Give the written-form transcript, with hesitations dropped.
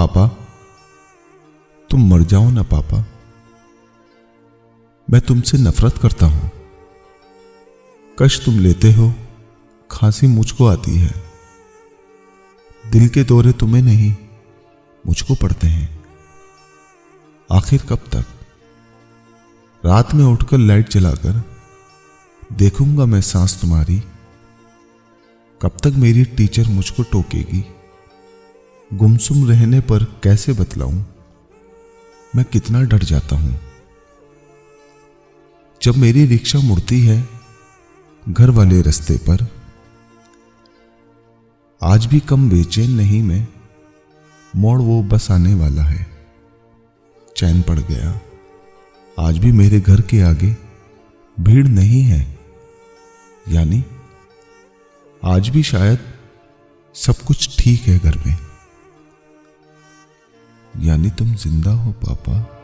पापा, तुम मर जाओ ना पापा। मैं तुमसे नफरत करता हूं। कष्ट तुम लेते हो, खांसी मुझको आती है। दिल के दौरे तुम्हें नहीं, मुझको पड़ते हैं। आखिर कब तक? रात में उठकर लाइट जलाकर देखूंगा मैं सांस तुम्हारी। कब तक मेरी टीचर मुझको टोकेगी? गुमसुम रहने पर कैसे बतलाऊं मैं कितना डर जाता हूं। जब मेरी रिक्शा मुड़ती है घर वाले रास्ते पर, आज भी कम बेचैन नहीं मैं, मोड़ वो बस आने वाला है। चैन पड़ गया, आज भी मेरे घर के आगे भीड़ नहीं है, यानी आज भी शायद सब कुछ ठीक है घर में। यानी तुम जिंदा हो पापा।